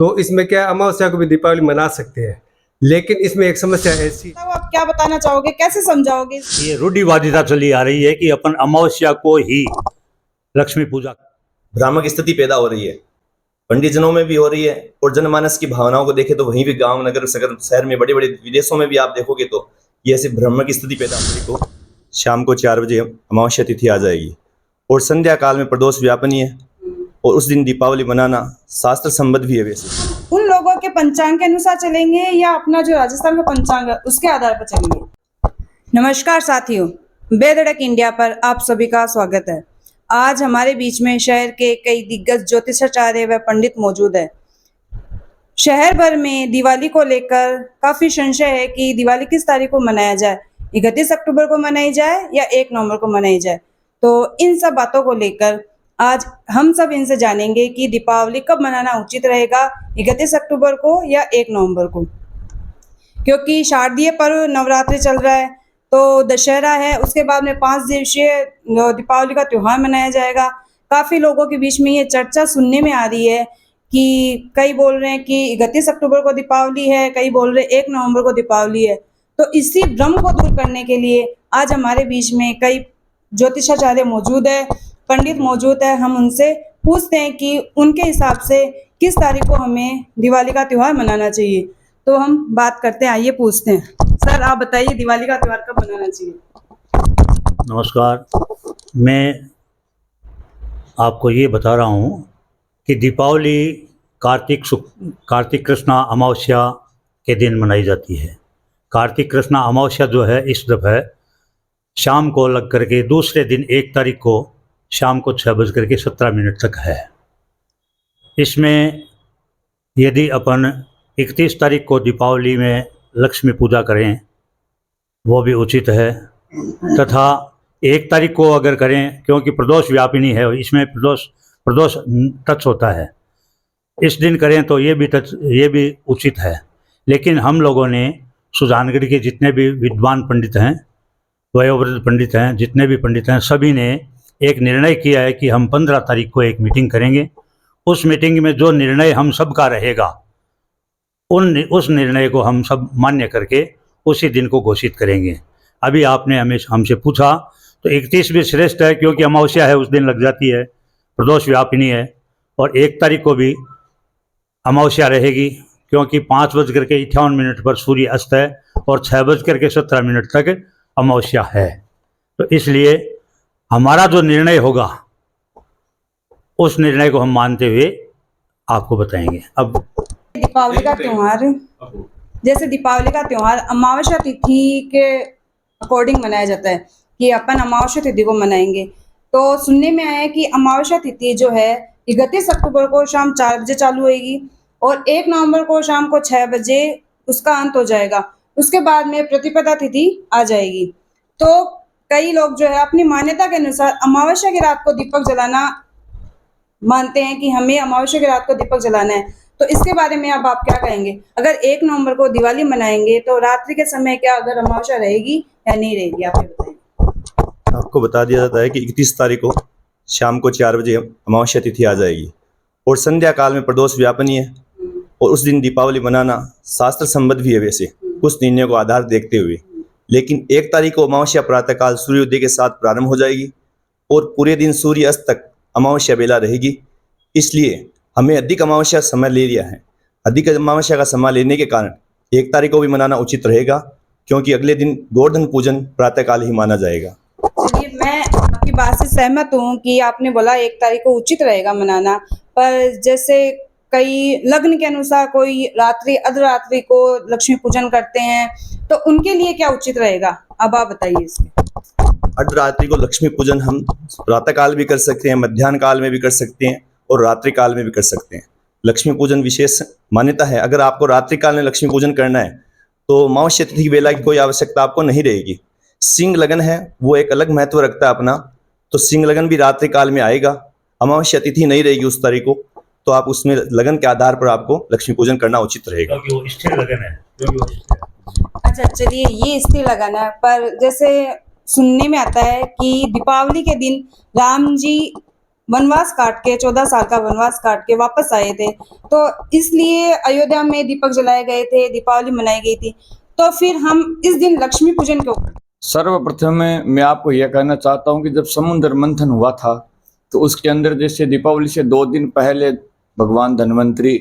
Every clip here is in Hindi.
तो इसमें क्या अमावस्या को भी दीपावली मना सकते हैं, लेकिन इसमें एक समस्या ऐसी। तो आप क्या बताना चाहोगे, कैसे समझाओगे? ये रूढ़िवादिता चली आ रही है कि अपन अमावस्या को ही लक्ष्मी पूजा। भ्रामक स्थिति पैदा हो रही है, पंडितजनों में भी हो रही है और जनमानस की भावनाओं को देखें तो वहीं भी गांव नगर शहर में बड़े बड़े विदेशों में भी आप देखोगे तो ये ऐसी भ्रामक स्थिति पैदा हो रही। तो शाम को 4 बजे अमावस्या तिथि आ जाएगी और संध्या काल में प्रदोष व्यापनी है और उस दिन दीपावली मनाना शास्त्र संबद्ध भी है। वैसे उन लोगों के पंचांग के अनुसार चलेंगे या अपना जो राजस्थान का पंचांग है उसके आधार पर चलेंगे? नमस्कार साथियों, बेधड़क इंडिया पर आप सभी का स्वागत है। आज हमारे बीच में शहर के कई दिग्गज ज्योतिषाचार्य व पंडित मौजूद है। शहर भर में दिवाली को लेकर काफी संशय है कि दिवाली किस तारीख को मनाया जाए, 31 अक्टूबर को मनाई जाए या 1 नवंबर को मनाई जाए। तो इन सब बातों को लेकर आज हम सब इनसे जानेंगे कि दीपावली कब मनाना उचित रहेगा, 31 अक्टूबर को या 1 नवंबर को। क्योंकि शारदीय पर्व नवरात्रि चल रहा है, तो दशहरा है, उसके बाद में 5 दिवसीय दीपावली का त्योहार मनाया जाएगा। काफ़ी लोगों के बीच में ये चर्चा सुनने में आ रही है कि कई बोल रहे हैं कि 31 अक्टूबर को दीपावली है, कई बोल रहे हैं 1 नवंबर को दीपावली है। तो इसी भ्रम को दूर करने के लिए आज हमारे बीच में कई ज्योतिषाचार्य मौजूद है, पंडित मौजूद है। हम उनसे पूछते हैं कि उनके हिसाब से किस तारीख को हमें दिवाली का त्यौहार मनाना चाहिए। तो हम बात करते हैं, आइए पूछते हैं। सर आप बताइए, दिवाली का त्यौहार कब मनाना चाहिए? नमस्कार, मैं आपको ये बता रहा हूँ कि दीपावली कार्तिक कृष्णा अमावस्या के दिन मनाई जाती है। कार्तिक कृष्णा अमावस्या जो है इस दफ़ा शाम को लग करके दूसरे दिन 1 तारीख को शाम को 6:17 तक है। इसमें यदि अपन 31 तारीख को दीपावली में लक्ष्मी पूजा करें वो भी उचित है, तथा 1 तारीख को अगर करें, क्योंकि प्रदोष व्यापिनी है, इसमें प्रदोष टच होता है, इस दिन करें तो ये भी उचित है। लेकिन हम लोगों ने सुजानगढ़ के जितने भी विद्वान पंडित हैं, वयोवृद्ध पंडित हैं, जितने भी पंडित हैं, सभी ने एक निर्णय किया है कि हम 15 तारीख को एक मीटिंग करेंगे। उस मीटिंग में जो निर्णय हम सब का रहेगा उस निर्णय को हम सब मान्य करके उसी दिन को घोषित करेंगे। अभी आपने हमसे पूछा तो 31 भी श्रेष्ठ है, क्योंकि अमावस्या है, उस दिन लग जाती है, प्रदोष व्यापिनी है। और 1 तारीख को भी अमावस्या रहेगी, क्योंकि 5:58 पर सूर्य अस्त है और 6:17 तक अमावस्या है। तो इसलिए हमारा जो निर्णय होगा उस निर्णय को हम मानते हुए आपको बताएंगे। अब दीपावली का त्यौहार, जैसे दीपावली का त्यौहार अमावस्या तिथि के अकॉर्डिंग मनाया जाता है कि अपन अमावस्या तिथि को मनाएंगे। तो सुनने में आया है कि अमावस्या तिथि जो है 31 अक्टूबर को शाम 4 बजे चालू होगी और 1 नवंबर को शाम को 6 बजे उसका अंत हो जाएगा। उसके बाद में प्रतिपदा तिथि आ जाएगी। तो कई लोग जो है अपनी मान्यता के अनुसार अमावस्या की रात को दीपक जलाना मानते हैं कि हमें अमावस्या की रात को दीपक जलाना है। तो इसके बारे में अब आप क्या कहेंगे? अगर 1 नवंबर को दिवाली मनाएंगे तो रात्रि के समय क्या अगर अमावस्या रहेगी या नहीं रहेगी, आप ये बताएं। आपको बता दिया जाता है कि 31 तारीख को शाम को 4 बजे अमावस्या तिथि आ जाएगी और संध्या काल में प्रदोष व्यापनी है और उस दिन दीपावली मनाना शास्त्र संबद्ध भी है। वैसे कुछ निर्णयों को आधार देखते हुए, लेकिन 1 तारीख को अमावस्या प्रातःकाल सूर्योदय के साथ प्रारंभ हो जाएगी और पूरे दिन सूर्य अस्त तक अमावस्या बेला रहेगी। इसलिए हमें अधिक अमावस्या समय ले लिया है। अधिक अमावस्या का समय लेने के कारण 1 तारीख को भी मनाना उचित रहेगा, क्योंकि अगले दिन गोवर्धन पूजन प्रातःकाल ही माना जाएगा। चलिए, मैं आपकी बात से सहमत हूँ कि आपने बोला 1 तारीख को उचित रहेगा मनाना, पर जैसे कई लग्न के अनुसार कोई रात्रि अर्धरात्रि को लक्ष्मी पूजन करते हैं, तो उनके लिए क्या उचित रहेगा, अब आप बताइए इसमें। अर्धरात्रि को लक्ष्मी पूजन हम प्रातःकाल भी कर सकते हैं, मध्याह्न काल में भी कर सकते हैं और रात्रि काल में भी कर सकते हैं। लक्ष्मी पूजन विशेष मान्यता है। अगर आपको रात्रि काल में लक्ष्मी पूजन करना है तो अमावस्या तिथि की बेला की कोई आवश्यकता आपको नहीं रहेगी। सिंह लगन है, वो एक अलग महत्व रखता है अपना, तो सिंह लगन भी रात्रि काल में आएगा। अमावस्या तिथि नहीं रहेगी उस तारीख को, तो आप उसमें लगन के आधार पर आपको लक्ष्मी पूजन करना उचित रहेगा, क्योंकि वो स्थिर लगन है। अच्छा चलिए, ये स्थिर लगन है, पर जैसे सुनने में आता है कि दीपावली के दिन राम जी वनवास काट के 14 साल का वनवास काट के वापस आए थे, तो इसलिए अयोध्या में दीपक जलाए गए थे, दीपावली मनाई गई थी। तो फिर हम इस दिन लक्ष्मी पूजन क्यों करते हैं? सर्वप्रथम मैं आपको यह कहना चाहता हूं कि जब समुद्र मंथन हुआ था तो उसके अंदर जैसे दीपावली से 2 दिन पहले भगवान धन्वंतरी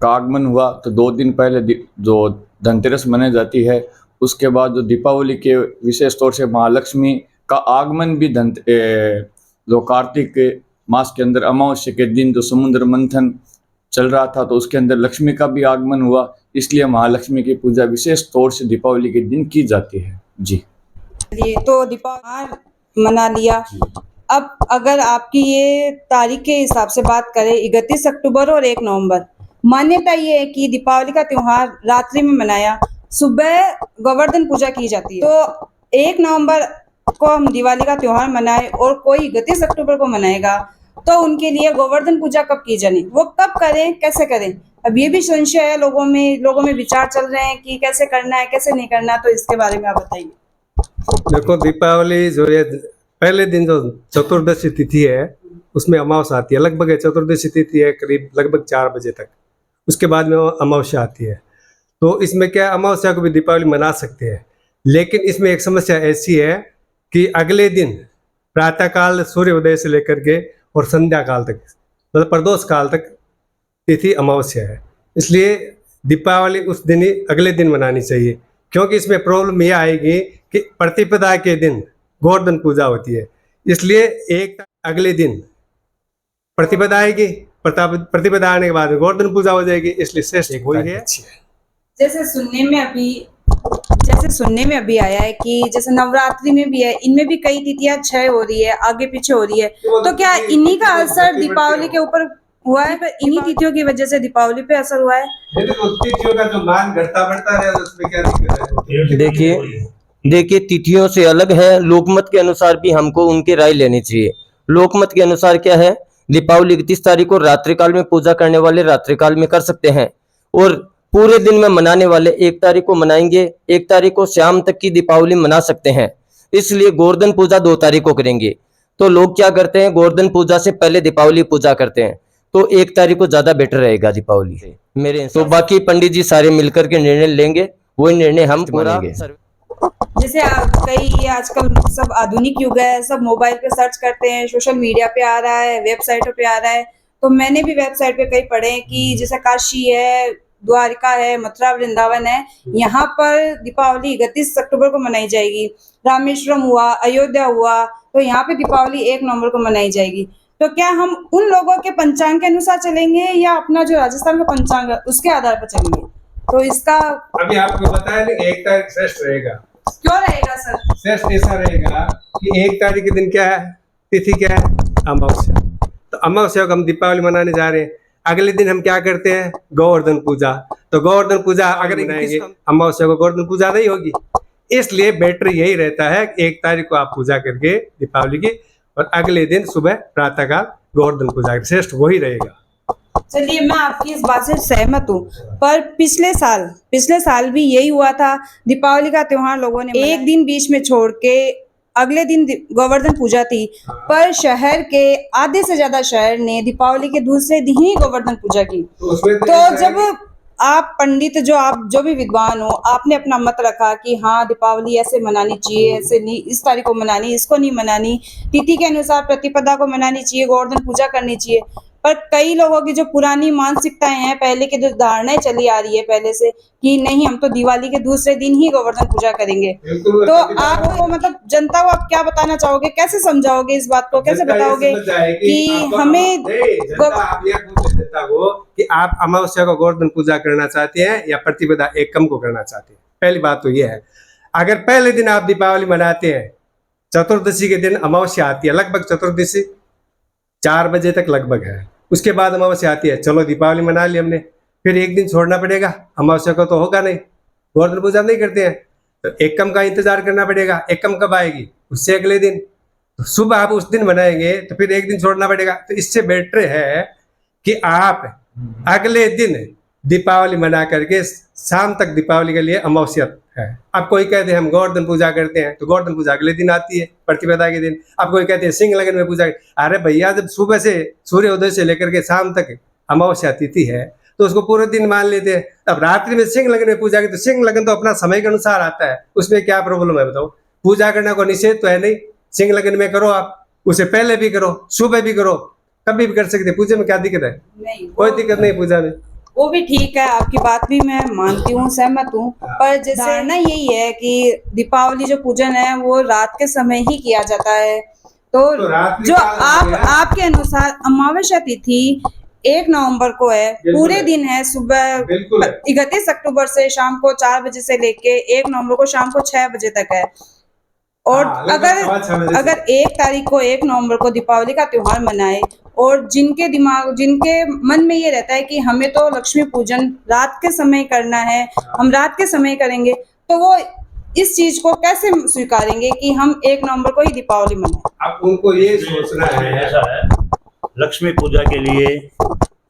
का आगमन हुआ, तो 2 दिन पहले जो धनतेरस मनाई जाती है, उसके बाद जो दीपावली के विशेष तौर से महालक्ष्मी का आगमन भी जो कार्तिक के मास के अंदर अमावस्या के दिन जो समुद्र मंथन चल रहा था तो उसके अंदर लक्ष्मी का भी आगमन हुआ, इसलिए महालक्ष्मी की पूजा विशेष तौर से दीपावली के दिन की जाती है जी। ये तो दीपावली मना लिया। अब अगर आपकी ये तारीख के हिसाब से बात करें 31 अक्टूबर और 1 नवंबर, मान्यता ये है कि दीपावली का त्योहार रात्रि में मनाया, सुबह गोवर्धन पूजा की जाती है। तो 1 नवंबर को हम दिवाली का त्योहार मनाए और कोई 31 अक्टूबर को मनाएगा, तो उनके लिए गोवर्धन पूजा कब की जानी, वो कब करें, कैसे करें? अब ये भी संशय है लोगों में विचार चल रहे हैं कि कैसे करना है, कैसे नहीं करना, तो इसके बारे में आप बताइए। देखो, दीपावली जो है पहले दिन जो चतुर्दशी तिथि है उसमें अमावस्या आती है। लगभग चतुर्दशी तिथि है करीब लगभग 4 बजे तक, उसके बाद में अमावस्या आती है। तो इसमें क्या, अमावस्या को भी दीपावली मना सकते हैं, लेकिन इसमें एक समस्या ऐसी है कि अगले दिन प्रातःकाल सूर्योदय से लेकर के और संध्या काल तक, मतलब प्रदोष काल तक तिथि अमावस्या है। इसलिए दीपावली उस दिन ही अगले दिन मनानी चाहिए, क्योंकि इसमें प्रॉब्लम यह आएगी कि प्रतिपदा के दिन गोवर्धन पूजा होती है, इसलिए एक अगले दिन प्रतिपदा आएगी, प्रतिपदा आने के बाद गोवर्धन पूजा हो जाएगी, इसलिए श्रेष्ठ वही है। जैसे सुनने में अभी आया है कि जैसे नवरात्रि में भी है, इनमें भी कई तिथियां क्षय हो रही है, आगे पीछे हो रही है, तो क्या इन्हीं का असर दीपावली के ऊपर हुआ है? इन्हीं तिथियों की वजह से दीपावली पे असर हुआ है? तिथियों का जो मान घटता बढ़ता रहे उसमें क्या दिक्कत है? देखिए तिथियों से अलग है, लोकमत के अनुसार भी हमको उनकी राय लेनी चाहिए। लोकमत के अनुसार क्या है, दीपावली 31 तारीख को रात्रिकाल में पूजा करने वाले रात्रिकाल में कर सकते हैं, और पूरे दिन में मनाने वाले 1 तारीख को मनाएंगे, 1 तारीख को शाम तक की दीपावली मना सकते हैं। इसलिए गोवर्धन पूजा 2 तारीख को करेंगे। तो लोग क्या करते हैं, गोवर्धन पूजा से पहले दीपावली पूजा करते हैं, तो 1 तारीख को ज्यादा बेटर रहेगा दीपावली से मेरे। तो बाकी पंडित जी सारे मिलकर के निर्णय लेंगे, वही निर्णय हम मानेंगे। जैसे कई आजकल सब आधुनिक युग है, सब मोबाइल पे सर्च करते हैं, सोशल मीडिया पे आ रहा है, वेबसाइटों पे आ रहा है। तो मैंने भी वेबसाइट पे कई पढ़े हैं कि जैसे काशी है, द्वारिका है, मथुरा वृंदावन है, यहाँ पर दीपावली 31 अक्टूबर को मनाई जाएगी। रामेश्वरम हुआ, अयोध्या हुआ, तो यहाँ पे दीपावली 1 नवंबर को मनाई जाएगी। तो क्या हम उन लोगों के पंचांग के अनुसार चलेंगे या अपना जो राजस्थान का पंचांग है उसके आधार पर चलेंगे? तो इसका अभी आपको बताया नहीं, 1 तारीख श्रेष्ठ रहेगा। क्यों रहेगा सर? श्रेष्ठ ऐसा रहेगा कि 1 तारीख के दिन क्या है, तिथि क्या है, अमावस्या। तो अमावस्या को हम दीपावली मनाने जा रहे हैं, अगले दिन हम क्या करते हैं, गोवर्धन पूजा। तो गोवर्धन पूजा अगर मनाएंगे, अमावस्या को गोवर्धन पूजा नहीं होगी, इसलिए बेटर यही रहता है 1 तारीख को आप पूजा करके दीपावली की, और अगले दिन सुबह प्रातःकाल गोवर्धन पूजा, श्रेष्ठ वही रहेगा। चलिए, मैं आपकी इस बात से सहमत हूँ, पर पिछले साल भी यही हुआ था। दीपावली का त्योहार लोगों ने एक दिन बीच में छोड़ के अगले दिन गोवर्धन पूजा थी, पर शहर के आधे से ज्यादा शहर ने दीपावली के दूसरे दिन ही गोवर्धन पूजा की। तो जब आप पंडित जो भी विद्वान हो, आपने अपना मत रखा कि हाँ दीपावली ऐसे मनानी चाहिए, ऐसे नहीं, इस तारीख को मनानी, इसको नहीं मनानी, तिथि के अनुसार प्रतिपदा को मनानी चाहिए, गोवर्धन पूजा करनी चाहिए। पर कई लोगों की जो पुरानी मानसिकताएं हैं, पहले की जो धारणाएं चली आ रही है पहले से कि नहीं हम तो दिवाली के दूसरे दिन ही गोवर्धन पूजा करेंगे, तो आप मतलब जनता को आप क्या बताना चाहोगे, कैसे समझाओगे इस बात को, कैसे बताओगे कि हमें जनता को कि आप अमावस्या को गोवर्धन पूजा करना चाहते हैं या प्रतिपदा एकम को करना चाहते हैं? पहली बात तो ये है, अगर पहले दिन आप दीपावली मनाते हैं, चतुर्दशी के दिन अमावस्या आती है, लगभग चतुर्दशी 4 बजे तक लगभग है, उसके बाद अमावस्या आती है, चलो दीपावली मना ली हमने, फिर एक दिन छोड़ना पड़ेगा, अमावस्या को तो होगा नहीं, गोवर्धन पूजा नहीं करते हैं, तो एकम का इंतजार करना पड़ेगा। एकम कब आएगी, उससे अगले दिन, तो सुबह आप उस दिन मनाएंगे तो फिर एक दिन छोड़ना पड़ेगा। तो इससे बेटर है कि आप अगले दिन दीपावली मना करके शाम तक दीपावली के लिए अमावस्या है। अब कोई कहते हैं हम गोवर्धन पूजा करते हैं तो गोवर्धन पूजा अगले दिन आती है, प्रतिपदा के दिन। अब कोई कहते हैं सिंह लगन में पूजा, अरे भैया जब सुबह से सूर्योदय से लेकर के शाम तक अमावस्या तिथि है तो उसको पूरे दिन मान लेते हैं। अब रात्रि में सिंह लगन में पूजा की तो सिंह लगन तो अपना समय के अनुसार आता है, उसमें क्या प्रॉब्लम है बताओ? पूजा करने को निषेध तो है नहीं, सिंह लगन में करो, आप उसे पहले भी करो, सुबह भी करो, कभी भी कर सकते, पूजा में क्या दिक्कत है? नहीं, कोई दिक्कत नहीं पूजा में। वो भी ठीक है, आपकी बात भी मैं मानती हूँ, सहमत हूँ। पर जैसे धारणा यही है कि दीपावली जो पूजन है वो रात के समय ही किया जाता है, तो रात्रि जो काल में है। आपके अनुसार अमावस्या तिथि 1 नवंबर को है, पूरे है। दिन है, सुबह बिल्कुल है। 31 अक्टूबर से शाम को 4 बजे से लेके 1 नवंबर को शाम को 6 बजे तक है। और हाँ, लगभग 6 बजे से। अगर 1 तारीख को 1 नवंबर को दीपावली का त्योहार मनाए और जिनके मन में ये रहता है कि हमें तो लक्ष्मी पूजन रात के समय करना है, हम रात के समय करेंगे, तो वो इस चीज को कैसे स्वीकारेंगे कि हम 1 नवंबर को ही दीपावली मनाएं? अब उनको ये सोचना है, ऐसा है, लक्ष्मी पूजा के लिए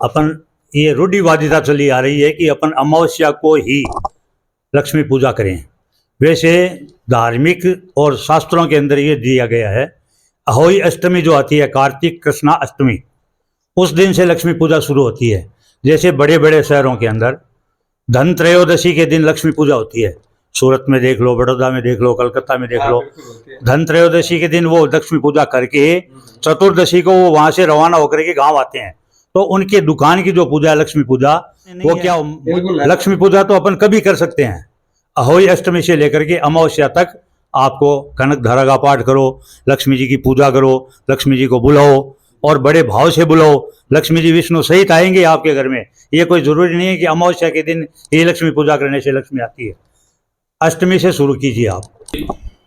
अपन ये रूढ़िवादिता चली आ रही है कि अपन अमावस्या को ही लक्ष्मी पूजा करें। वैसे धार्मिक और शास्त्रों के अंदर ये दिया गया है, अहोई अष्टमी जो आती है, कार्तिक कृष्णा अष्टमी, उस दिन से लक्ष्मी पूजा शुरू होती है। जैसे बड़े बड़े शहरों के अंदर धन त्रयोदशी के दिन लक्ष्मी पूजा होती है, सूरत में देख लो, बड़ौदा में देख लो, कलकत्ता में देख लो। धन त्रयोदशी के दिन वो लक्ष्मी पूजा करके चतुर्दशी को वो वहां से रवाना होकर के गांव आते हैं, तो उनके दुकान की जो पूजा है लक्ष्मी पूजा, वो क्या लक्ष्मी पूजा तो अपन कभी कर सकते हैं। अहोई अष्टमी से लेकर के अमावस्या तक आपको कनक धारा का पाठ करो, लक्ष्मी जी की पूजा करो, लक्ष्मी जी को बुलाओ और बड़े भाव से बुलाओ। लक्ष्मी जी विष्णु सहित आएंगे आपके घर में। ये कोई जरूरी नहीं है कि अमावस्या के दिन ही लक्ष्मी पूजा करने से लक्ष्मी आती है। अष्टमी से शुरू कीजिए आप।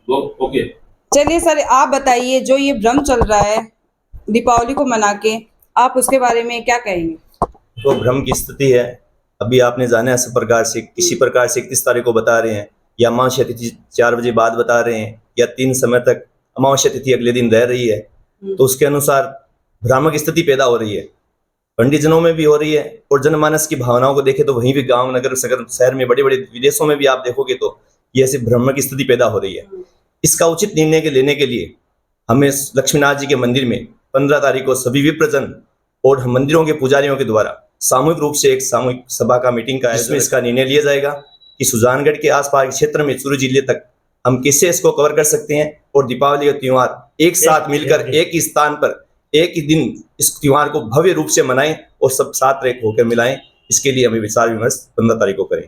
ओके। चलिए सर, आप बताइए, जो ये भ्रम चल रहा है दीपावली को मना के, आप उसके बारे में क्या कहेंगे? तो भ्रम की स्थिति है। अभी आपने जाना है सब प्रकार से, किसी प्रकार से 31 तारीख को बता रहे हैं या अमावस्या तिथि 4 बजे बाद बता रहे हैं या 3 समय तक अमावस्या तिथि अगले दिन रह रही है, तो उसके अनुसार भ्रामक स्थिति पैदा हो रही है, पंडितजनों में भी हो रही है और जनमानस की भावनाओं को देखें तो वहीं भी गांव नगर शहर में बड़े बड़े विदेशों में भी आप देखोगे तो ये ऐसी भ्रामक स्थिति पैदा हो रही है। इसका उचित निर्णय लेने के लिए हमें लक्ष्मीनाथ जी के मंदिर में 15 तारीख को सभी विप्रजन और मंदिरों के पुजारियों के द्वारा सामूहिक रूप से एक सामूहिक सभा का मीटिंग का जिसमें इसका निर्णय लिया जाएगा कि सुजानगढ़ के आसपास के क्षेत्र में चूरू जिले तक हम कैसे इसको कवर कर सकते हैं और दीपावली का त्योहार एक साथ मिलकर एक ही स्थान पर एक ही दिन इस त्योहार को भव्य रूप से मनाएं और सब साथ होकर मिलाएं। इसके लिए हमें विचार विमर्श 15 तारीख को करें।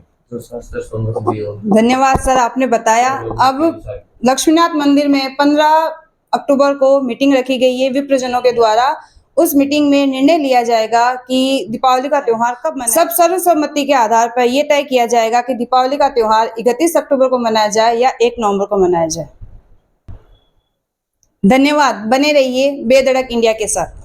धन्यवाद सर, आपने बताया। अब लक्ष्मीनाथ मंदिर में 15 अक्टूबर को मीटिंग रखी गई है विप्रजनों के द्वारा। उस मीटिंग में निर्णय लिया जाएगा कि दीपावली का त्योहार कब मनाएं। सब सर्वसम्मति के आधार पर यह तय किया जाएगा कि दीपावली का त्योहार 31 अक्टूबर को मनाया जाए या 1 नवंबर को मनाया जाए। धन्यवाद, बने रहिए बेधड़क इंडिया के साथ।